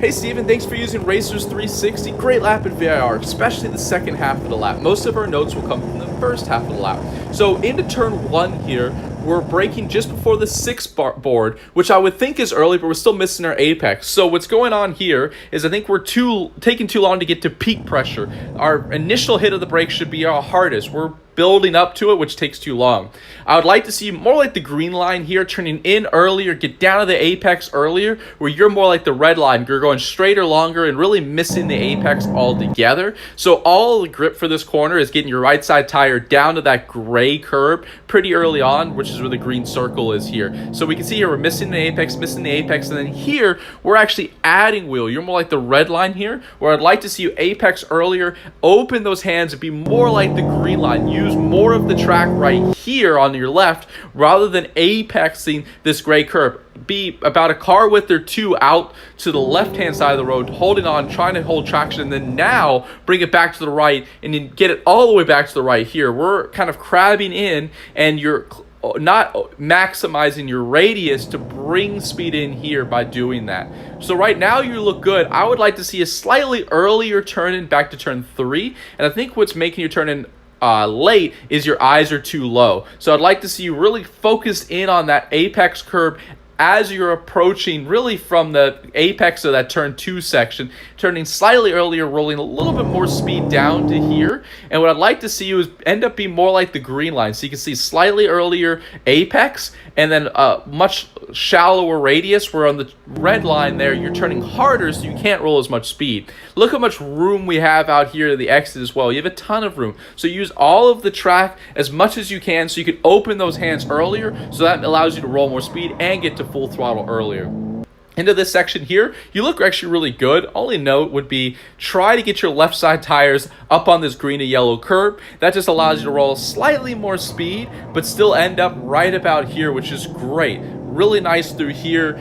Hey Steven, thanks for using Racers 360. Great lap at VIR, especially the second half of the lap. Most of our notes will come from the first half of the lap. So into turn 1 here, we're braking just before the 6th board, which I would think is early, but we're still missing our apex. So what's going on here is I think we're taking too long to get to peak pressure. Our initial hit of the brake should be our hardest. We're building up to it, which takes too long. I would like to see more like the green line here, turning in earlier, get down to the apex earlier, where you're more like the red line. You're going straighter, longer, and really missing the apex altogether. So all the grip for this corner is getting your right side tire down to that gray curb pretty early on, which is where the green circle is here. So we can see here we're missing the apex, and then here we're actually adding wheel. You're more like the red line here, where I'd like to see you apex earlier, open those hands, and be more like the green line. Use more of the track right here on your left rather than apexing this gray curb. Be about a car width or two out to the left hand side of the road, holding on, trying to hold traction, and then now bring it back to the right and then get it all the way back to the right here. We're kind of crabbing in and you're not maximizing your radius to bring speed in here by doing that. So right now you look good. I would like to see a slightly earlier turn in back to turn 3, and I think what's making you turn in late is your eyes are too low. So I'd like to see you really focus in on that apex curb as you're approaching really from the apex of that turn 2 section, turning slightly earlier, rolling a little bit more speed down to here. And what I'd like to see you is end up being more like the green line. So you can see slightly earlier apex and then a much shallower radius, where on the red line there you're turning harder so you can't roll as much speed. Look how much room we have out here at the exit as well. You have a ton of room. So use all of the track as much as you can so you can open those hands earlier, so that allows you to roll more speed and get to full throttle earlier. Into this section here, you look actually really good. Only note would be try to get your left side tires up on this green to yellow curb. That just allows you to roll slightly more speed, but still end up right about here, which is great. Really nice through here.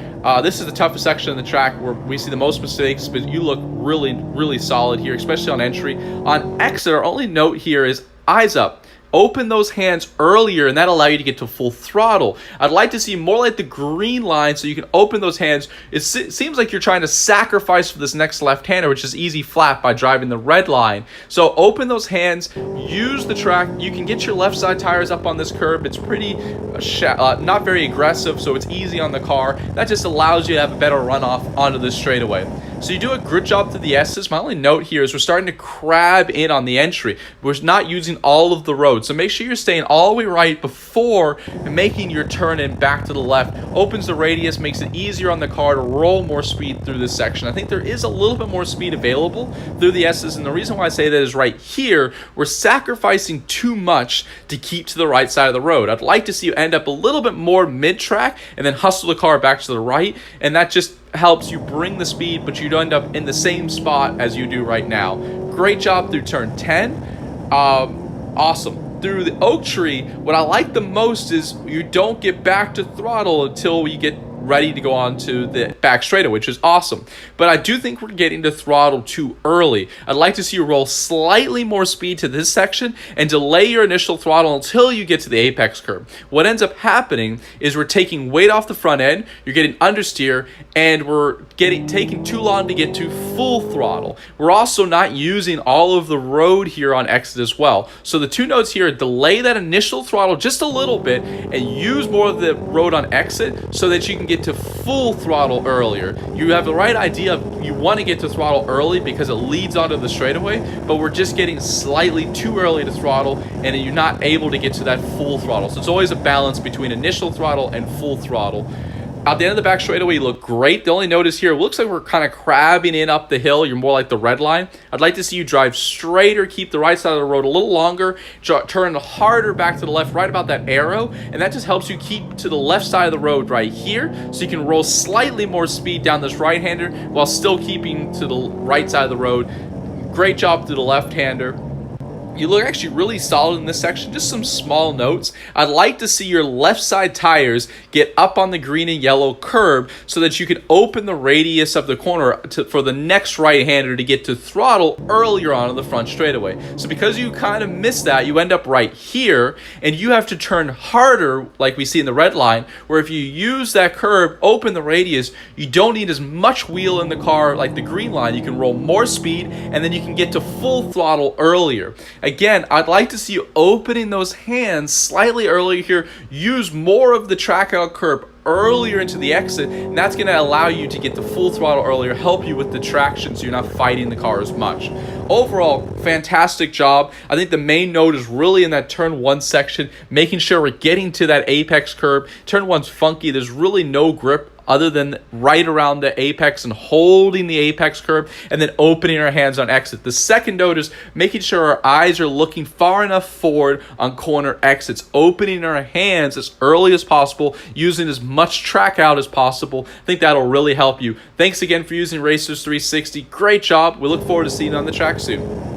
This is the toughest section of the track where we see the most mistakes, but you look really, really solid here, especially on entry. On exit, our only note here is eyes up. Open those hands earlier, and that'll allow you to get to full throttle. I'd like to see more like the green line so you can open those hands. It seems like you're trying to sacrifice for this next left-hander, which is easy flat by driving the red line. So open those hands, use the track. You can get your left side tires up on this curb. It's pretty not very aggressive, so it's easy on the car. That just allows you to have a better runoff onto this straightaway. So you do a good job through the S's. My only note here is we're starting to crab in on the entry. We're not using all of the road. So make sure you're staying all the way right before making your turn in back to the left. Opens the radius, makes it easier on the car to roll more speed through this section. I think there is a little bit more speed available through the S's, and the reason why I say that is right here, we're sacrificing too much to keep to the right side of the road. I'd like to see you end up a little bit more mid-track and then hustle the car back to the right, and that just helps you bring the speed, but you don't end up in the same spot as you do right now. Great job through turn 10. Awesome. Through the oak tree, what I like the most is you don't get back to throttle until you get ready to go on to the back straightaway, which is awesome. But I do think we're getting to throttle too early. I'd like to see you roll slightly more speed to this section and delay your initial throttle until you get to the apex curb. What ends up happening is we're taking weight off the front end, you're getting understeer, and we're taking too long to get to full throttle. We're also not using all of the road here on exit as well. So the two notes here are delay that initial throttle just a little bit and use more of the road on exit so that you can get to full throttle earlier. You have the right idea of you want to get to throttle early because it leads onto the straightaway, but we're just getting slightly too early to throttle and you're not able to get to that full throttle. So it's always a balance between initial throttle and full throttle. At the end of the back straightaway, you look great. The only note is here, it looks like we're kind of crabbing in up the hill. You're more like the red line. I'd like to see you drive straighter, keep the right side of the road a little longer, turn harder back to the left, right about that arrow, and that just helps you keep to the left side of the road right here, so you can roll slightly more speed down this right-hander while still keeping to the right side of the road. Great job through the left-hander. You look actually really solid in this section. Just some small notes. I'd like to see your left side tires get up on the green and yellow curb so that you can open the radius of the corner for the next right-hander to get to throttle earlier on in the front straightaway. So because you kind of missed that, you end up right here, and you have to turn harder like we see in the red line, where if you use that curb, open the radius, you don't need as much wheel in the car like the green line. You can roll more speed, and then you can get to full throttle earlier. Again, I'd like to see you opening those hands slightly earlier here. Use more of the track out curb earlier into the exit, and that's going to allow you to get to full throttle earlier, help you with the traction so you're not fighting the car as much. Overall, fantastic job. I think the main note is really in that turn 1 section, making sure we're getting to that apex curb. Turn 1's funky. There's really no grip other than right around the apex and holding the apex curb and then opening our hands on exit. The second note is making sure our eyes are looking far enough forward on corner exits, opening our hands as early as possible, using as much track out as possible. I think that'll really help you. Thanks again for using Racers 360. Great job. We look forward to seeing you on the track soon.